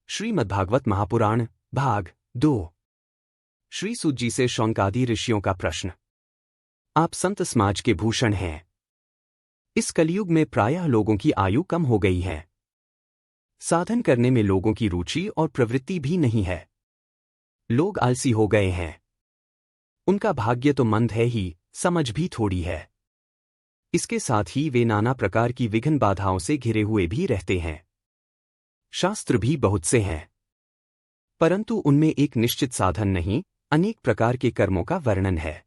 श्रीमद्भागवत महापुराण भाग 2। श्री सूत जी से शौनकादि ऋषियों का प्रश्न। आप संत समाज के भूषण हैं। इस कलयुग में प्रायः लोगों की आयु कम हो गई है। साधन करने में लोगों की रुचि और प्रवृत्ति भी नहीं है। लोग आलसी हो गए हैं। उनका भाग्य तो मंद है ही, समझ भी थोड़ी है। इसके साथ ही वे नाना प्रकार की विघ्न बाधाओं से घिरे हुए भी रहते हैं। शास्त्र भी बहुत से हैं, परंतु उनमें एक निश्चित साधन नहीं, अनेक प्रकार के कर्मों का वर्णन है।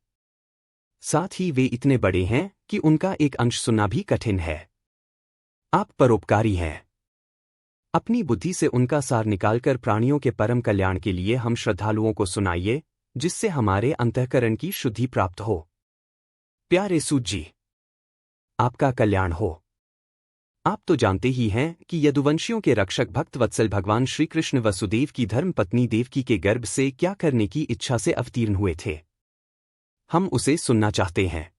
साथ ही वे इतने बड़े हैं कि उनका एक अंश सुनना भी कठिन है। आप परोपकारी हैं। अपनी बुद्धि से उनका सार निकालकर प्राणियों के परम कल्याण के लिए हम श्रद्धालुओं को सुनाइए, जिससे हमारे अंतःकरण की शुद्धि प्राप्त हो। प्यारे सूत जी, आपका कल्याण हो। आप तो जानते ही हैं कि यदुवंशियों के रक्षक भक्त वत्सल भगवान श्री कृष्ण वसुदेव की धर्मपत्नी देवकी के गर्भ से क्या करने की इच्छा से अवतीर्ण हुए थे। हम उसे सुनना चाहते हैं।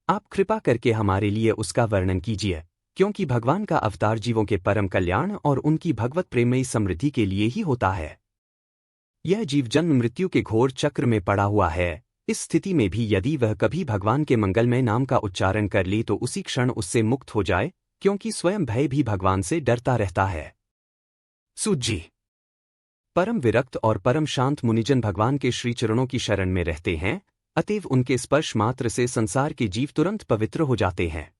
आप कृपा करके हमारे लिए उसका वर्णन कीजिए, क्योंकि भगवान का अवतार जीवों के परम कल्याण और उनकी भगवत प्रेमयी समृद्धि के लिए ही होता है। यह जीव जन्म मृत्यु के घोर चक्र में पड़ा हुआ है। इस स्थिति में भी यदि वह कभी भगवान के मंगलमय नाम का उच्चारण कर ले तो उसी क्षण उससे मुक्त हो जाए, क्योंकि स्वयं भय भी भगवान से डरता रहता है। सूत जी, परम विरक्त और परम शांत मुनिजन भगवान के श्री चरणों की शरण में रहते हैं, अतएव उनके स्पर्श मात्र से संसार के जीव तुरंत पवित्र हो जाते हैं।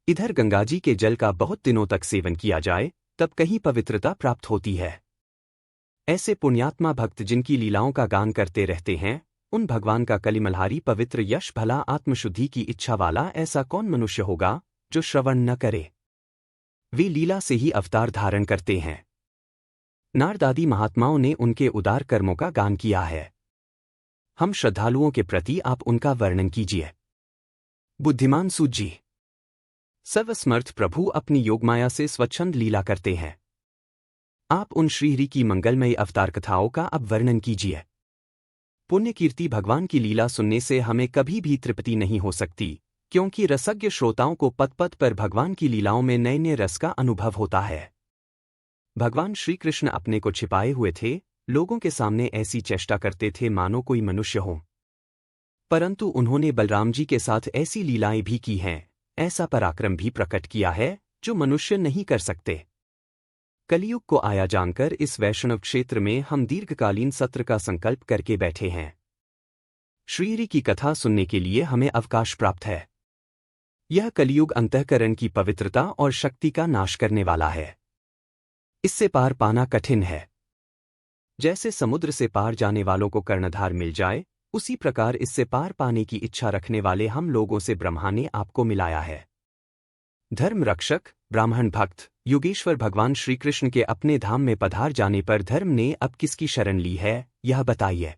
इधर गंगाजी के जल का बहुत दिनों तक सेवन किया जाए तब कहीं पवित्रता प्राप्त होती है। ऐसे पुण्यात्मा भक्त जिनकी लीलाओं का गान करते रहते हैं, उन भगवान का कलिमलहारी पवित्र यश भला आत्मशुद्धि की इच्छा वाला ऐसा कौन मनुष्य होगा जो श्रवण न करे। वे लीला से ही अवतार धारण करते हैं। नारदादि महात्माओं ने उनके उदार कर्मों का गान किया है। हम श्रद्धालुओं के प्रति आप उनका वर्णन कीजिए। बुद्धिमान सूत जी, सर्वसमर्थ प्रभु अपनी योगमाया से स्वच्छंद लीला करते हैं। आप उन श्रीहरि की मंगलमयी अवतार कथाओं का अब वर्णन कीजिए। पुण्य कीर्ति भगवान की लीला सुनने से हमें कभी भी तृप्ति नहीं हो सकती, क्योंकि रसज्ञ श्रोताओं को पद पद पर भगवान की लीलाओं में नए नए रस का अनुभव होता है। भगवान श्री कृष्ण अपने को छिपाए हुए थे, लोगों के सामने ऐसी चेष्टा करते थे मानो कोई मनुष्य हो। परंतु उन्होंने बलराम जी के साथ ऐसी लीलाएं भी की हैं, ऐसा पराक्रम भी प्रकट किया है जो मनुष्य नहीं कर सकते। कलियुग को आया जानकर इस वैष्णव क्षेत्र में हम दीर्घकालीन सत्र का संकल्प करके बैठे हैं। श्रीहरि की कथा सुनने के लिए हमें अवकाश प्राप्त है। यह कलियुग अंतःकरण की पवित्रता और शक्ति का नाश करने वाला है। इससे पार पाना कठिन है। जैसे समुद्र से पार जाने वालों को कर्णधार मिल जाए, उसी प्रकार इससे पार पाने की इच्छा रखने वाले हम लोगों से ब्रह्मा ने आपको मिलाया है। धर्म रक्षक, ब्राह्मण भक्त, योगेश्वर भगवान श्री कृष्ण के अपने धाम में पधार जाने पर धर्म ने अब किसकी शरण ली है, यह बताइए।